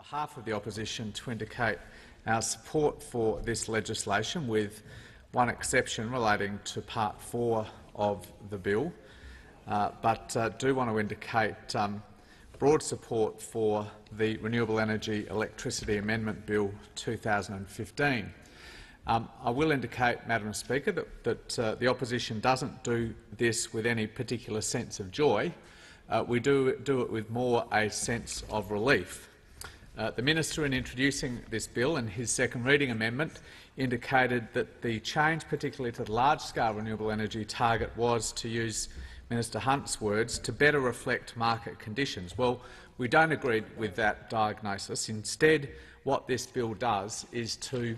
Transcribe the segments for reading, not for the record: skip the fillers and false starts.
behalf of the opposition to indicate our support for this legislation, with one exception relating to Part 4 of the bill, but do want to indicate broad support for the Renewable Energy Electricity Amendment Bill 2015. I will indicate, Madam Speaker, that the opposition doesn't do this with any particular sense of joy. We do it with more a sense of relief. The Minister, in introducing this bill in his second reading amendment, indicated that the change, particularly to the large-scale renewable energy target, was, to use Minister Hunt's words, to better reflect market conditions. Well, we don't agree with that diagnosis. Instead, what this bill does is to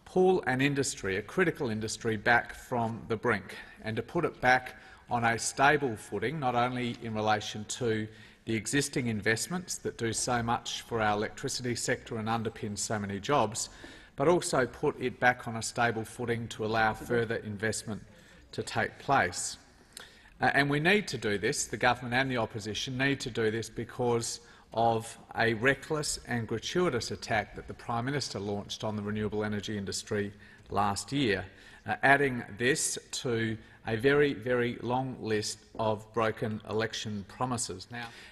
pull an industry, a critical industry, back from the brink and to put it back on a stable footing, not only in relation to the existing investments that do so much for our electricity sector and underpin so many jobs, but also put it back on a stable footing to allow further investment to take place. And we need to do this, the government and the opposition need to do this, because of a reckless and gratuitous attack that the Prime Minister launched on the renewable energy industry last year, adding this to a very, very long list of broken election promises.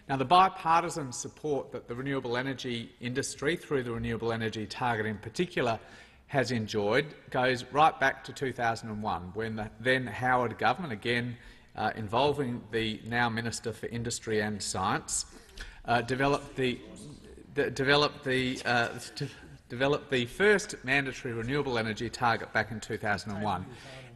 Now, the bipartisan support that the renewable energy industry, through the Renewable Energy Target in particular, has enjoyed goes right back to 2001, when the then Howard government, again involving the now Minister for Industry and Science, developed the first mandatory renewable energy target back in 2001.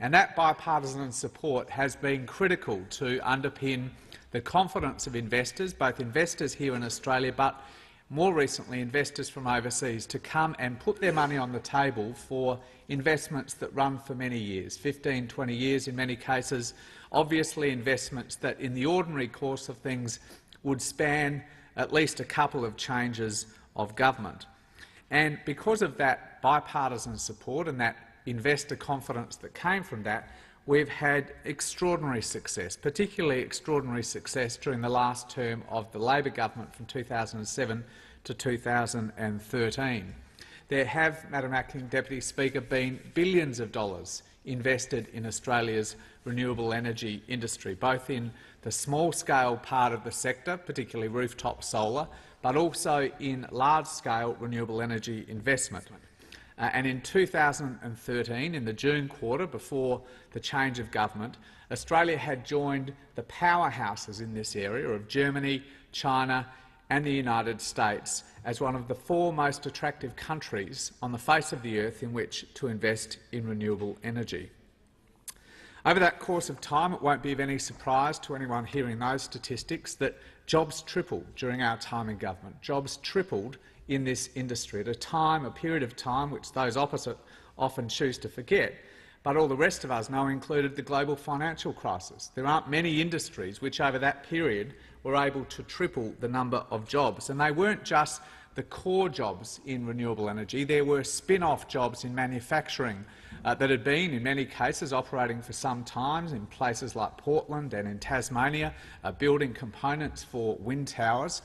And that bipartisan support has been critical to underpin the confidence of investors, both investors here in Australia but more recently investors from overseas, to come and put their money on the table for investments that run for many years, 15, 20 years in many cases, obviously investments that in the ordinary course of things would span at least a couple of changes of government. And because of that bipartisan support and that investor confidence that came from that, we've had extraordinary success, particularly extraordinary success during the last term of the Labor government from 2007 to 2013. There have, Madam Acting Deputy Speaker, been billions of dollars invested in Australia's renewable energy industry, both in the small-scale part of the sector, particularly rooftop solar, but also in large-scale renewable energy investment. And in 2013, in the June quarter, before the change of government, Australia had joined the powerhouses in this area of Germany, China and the United States as one of the 4 most attractive countries on the face of the earth in which to invest in renewable energy. Over that course of time, it won't be of any surprise to anyone hearing those statistics that jobs tripled during our time in government. Jobs tripled in this industry at a period of time which those opposite often choose to forget, but all the rest of us know included the global financial crisis. There aren't many industries which over that period were able to triple the number of jobs, and they weren't just the core jobs in renewable energy. There were spin-off jobs in manufacturing that had been, in many cases, operating for some time in places like Portland and in Tasmania, building components for wind towers,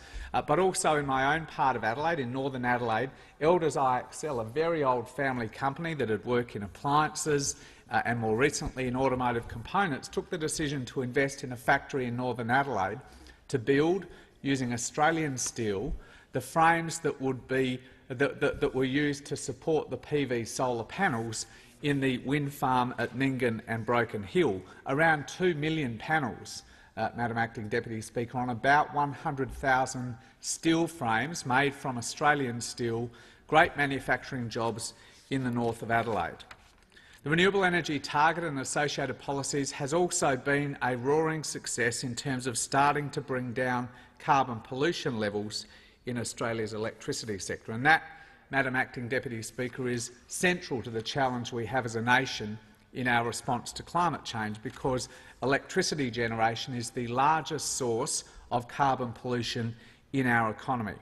but also in my own part of Adelaide, in northern Adelaide, Elders IXL, a very old family company that had worked in appliances and more recently in automotive components, took the decision to invest in a factory in northern Adelaide to build, using Australian steel, the frames that were used to support the PV solar panels in the wind farm at Nyngan and Broken Hill. Around 2 million panels, Madam Acting Deputy Speaker, on about 100,000 steel frames made from Australian steel, great manufacturing jobs in the north of Adelaide. The Renewable Energy Target and associated policies has also been a roaring success in terms of starting to bring down carbon pollution levels in Australia's electricity sector, and that, Madam Acting Deputy Speaker, is central to the challenge we have as a nation in our response to climate change, because electricity generation is the largest source of carbon pollution in our economy.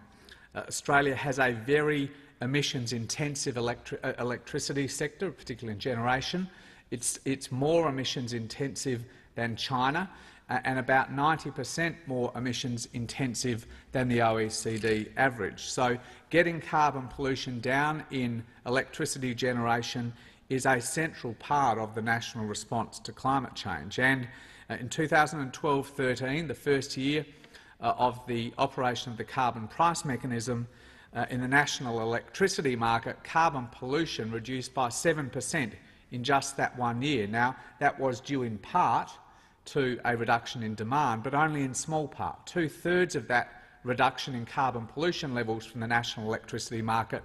Australia has a very emissions-intensive electricity sector, particularly in generation. It's more emissions-intensive than China, and about 90% more emissions intensive than the OECD average. So getting carbon pollution down in electricity generation is a central part of the national response to climate change. And in 2012-13, the first year of the operation of the carbon price mechanism, in the national electricity market, carbon pollution reduced by 7% in just that 1 year. Now, that was due in part to a reduction in demand, but only in small part. 2/3 of that reduction in carbon pollution levels from the national electricity market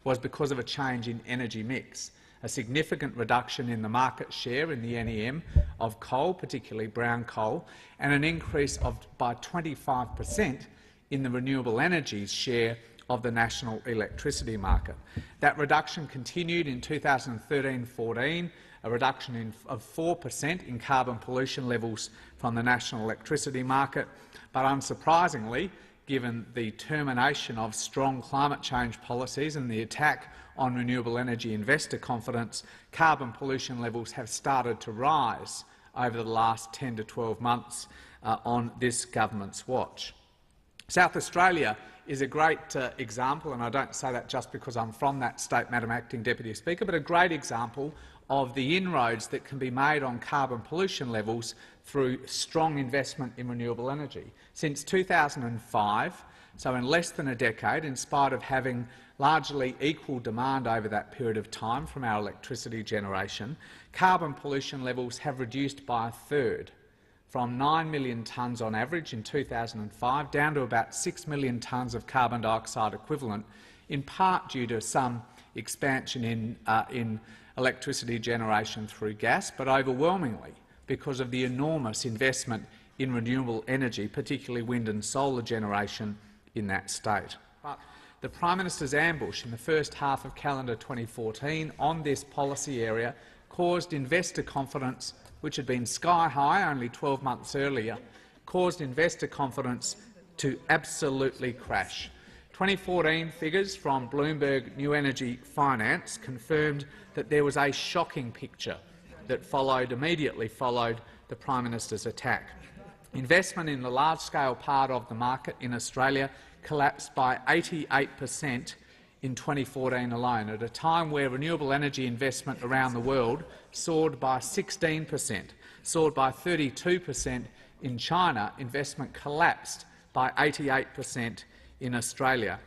was because of a change in energy mix, a significant reduction in the market share in the NEM of coal, particularly brown coal, and an increase by 25% in the renewable energies share of the national electricity market. That reduction continued in 2013-14, a reduction of 4% in carbon pollution levels from the national electricity market, but unsurprisingly, given the termination of strong climate change policies and the attack on renewable energy investor confidence, carbon pollution levels have started to rise over the last 10 to 12 months on this government's watch. South Australia is a great example, and I don't say that just because I'm from that state, Madam Acting Deputy Speaker, but a great example of the inroads that can be made on carbon pollution levels through strong investment in renewable energy. Since 2005, so in less than a decade, in spite of having largely equal demand over that period of time from our electricity generation, carbon pollution levels have reduced by a third, from 9 million tonnes on average in 2005 down to about 6 million tonnes of carbon dioxide equivalent, in part due to some expansion in electricity generation through gas, but overwhelmingly because of the enormous investment in renewable energy, particularly wind and solar generation in that state. But the Prime Minister's ambush in the first half of calendar 2014 on this policy area caused investor confidence, which had been sky-high only 12 months earlier, caused investor confidence to absolutely crash. 2014 figures from Bloomberg New Energy Finance confirmed that there was a shocking picture that immediately followed the Prime Minister's attack. Investment in the large-scale part of the market in Australia collapsed by 88% in 2014 alone, at a time where renewable energy investment around the world soared by 16%, soared by 32% in China. Investment collapsed by 88% in Australia.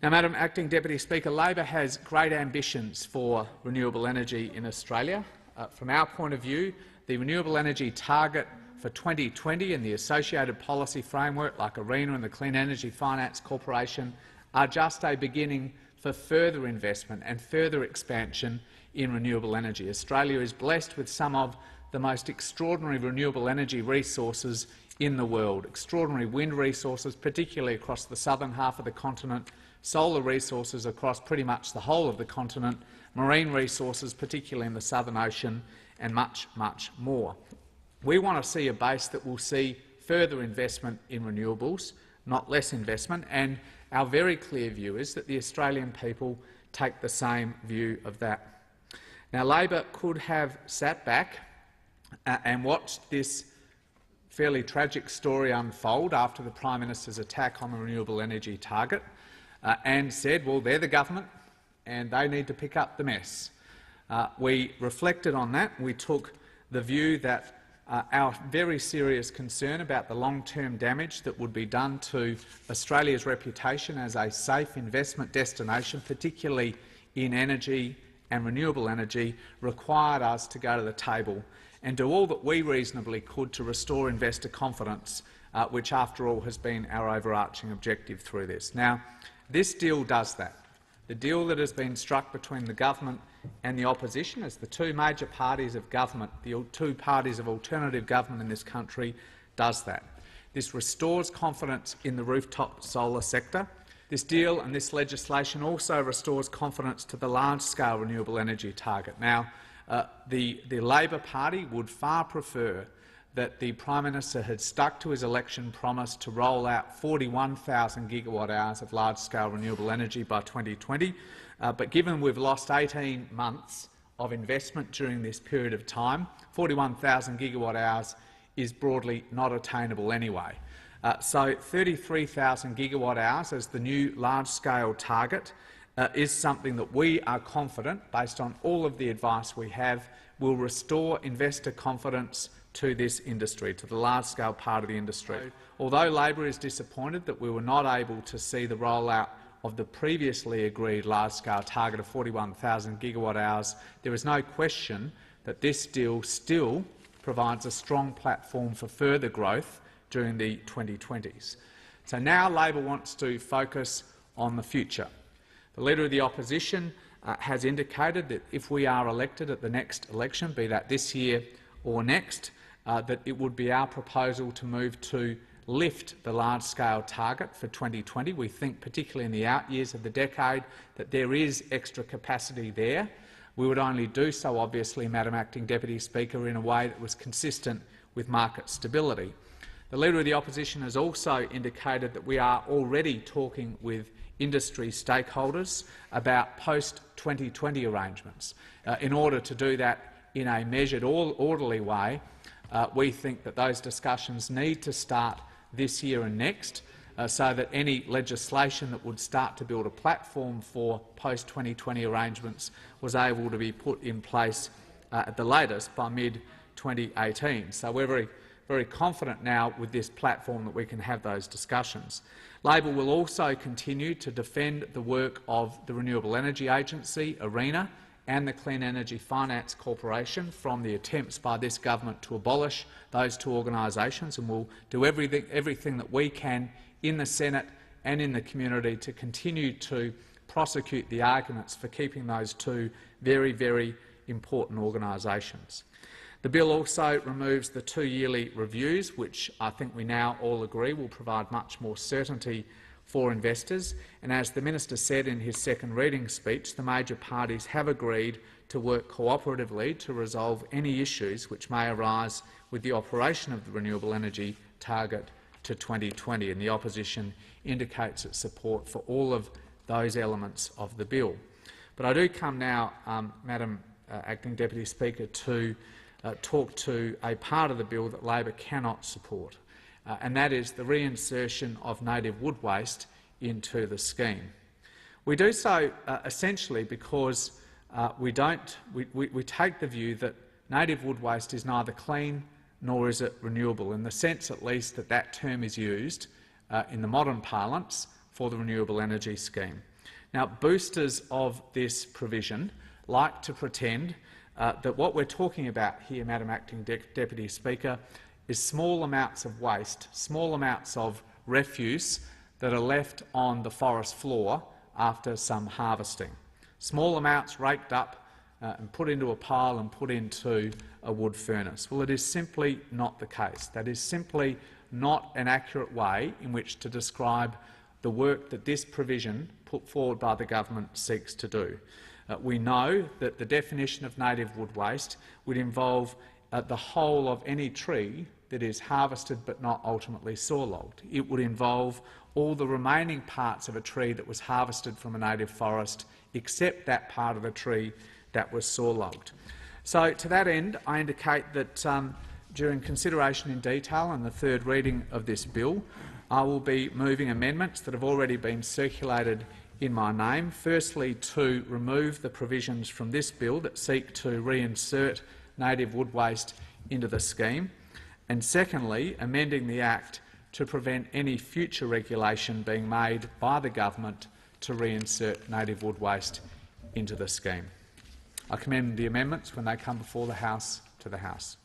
Now, Madam Acting Deputy Speaker, Labor has great ambitions for renewable energy in Australia. From our point of view, the Renewable Energy Target for 2020 and the associated policy framework like ARENA and the Clean Energy Finance Corporation are just a beginning for further investment and further expansion in renewable energy. Australia is blessed with some of the most extraordinary renewable energy resources in the world. Extraordinary wind resources, particularly across the southern half of the continent, solar resources across pretty much the whole of the continent, marine resources, particularly in the Southern Ocean, and much, much more. We want to see a base that will see further investment in renewables, not less investment, and our very clear view is that the Australian people take the same view of that. Now, Labor could have sat back and watched this fairly tragic story unfold after the Prime Minister's attack on the Renewable Energy Target and said, well, they're the government and they need to pick up the mess. We reflected on that. We took the view that our very serious concern about the long-term damage that would be done to Australia's reputation as a safe investment destination, particularly in energy and renewable energy, required us to go to the table and do all that we reasonably could to restore investor confidence, which, after all, has been our overarching objective through this. Now, this deal does that. The deal that has been struck between the government and the opposition, as the two major parties of government, the two parties of alternative government in this country, does that. This restores confidence in the rooftop solar sector. This deal and this legislation also restores confidence to the large-scale renewable energy target. Now, the Labor Party would far prefer that the Prime Minister had stuck to his election promise to roll out 41,000 gigawatt-hours of large-scale renewable energy by 2020. But given we've lost 18 months of investment during this period of time, 41,000 gigawatt-hours is broadly not attainable anyway. So 33,000 gigawatt-hours as the new large-scale target is something that we are confident, based on all of the advice we have, will restore investor confidence to this industry, to the large-scale part of the industry. Although Labor is disappointed that we were not able to see the rollout of the previously agreed large-scale target of 41,000 gigawatt-hours, there is no question that this deal still provides a strong platform for further growth during the 2020s. So now Labor wants to focus on the future. The Leader of the Opposition has indicated that if we are elected at the next election, be that this year or next, that it would be our proposal to move to lift the large-scale target for 2020. We think, particularly in the out years of the decade, that there is extra capacity there. We would only do so, obviously, Madam Acting Deputy Speaker, in a way that was consistent with market stability. The Leader of the Opposition has also indicated that we are already talking with industry stakeholders about post-2020 arrangements. In order to do that in a measured, orderly way, we think that those discussions need to start this year and next, so that any legislation that would start to build a platform for post-2020 arrangements was able to be put in place at the latest by mid-2018. So we're very confident now with this platform that we can have those discussions. Labor will also continue to defend the work of the Renewable Energy Agency, ARENA, and the Clean Energy Finance Corporation from the attempts by this government to abolish those two organisations, and we'll do everything that we can in the Senate and in the community to continue to prosecute the arguments for keeping those two very, very important organisations. The bill also removes the 2 yearly reviews, which I think we now all agree will provide much more certainty for investors. And as the Minister said in his second reading speech, the major parties have agreed to work cooperatively to resolve any issues which may arise with the operation of the Renewable Energy Target to 2020, and the opposition indicates its support for all of those elements of the bill. But I do come now, Madam Acting Deputy Speaker, to talk to a part of the bill that Labor cannot support, and that is the reinsertion of native wood waste into the scheme. We do so essentially because we take the view that native wood waste is neither clean nor is it renewable, in the sense at least that that term is used in the modern parlance for the renewable energy scheme. Now, boosters of this provision like to pretend that what we're talking about here, Madam Acting Deputy Speaker, is small amounts of waste, small amounts of refuse that are left on the forest floor after some harvesting. Small amounts raked up and put into a pile and put into a wood furnace. Well, it is simply not the case. That is simply not an accurate way in which to describe the work that this provision put forward by the government seeks to do. We know that the definition of native wood waste would involve the whole of any tree that is harvested but not ultimately saw-logged. It would involve all the remaining parts of a tree that was harvested from a native forest, except that part of the tree that was saw-logged. So, to that end, I indicate that during consideration in detail and the third reading of this bill, I will be moving amendments that have already been circulated in my name. Firstly, to remove the provisions from this bill that seek to reinsert native wood waste into the scheme, and secondly, amending the Act to prevent any future regulation being made by the government to reinsert native wood waste into the scheme. I commend the amendments when they come before the House to the House.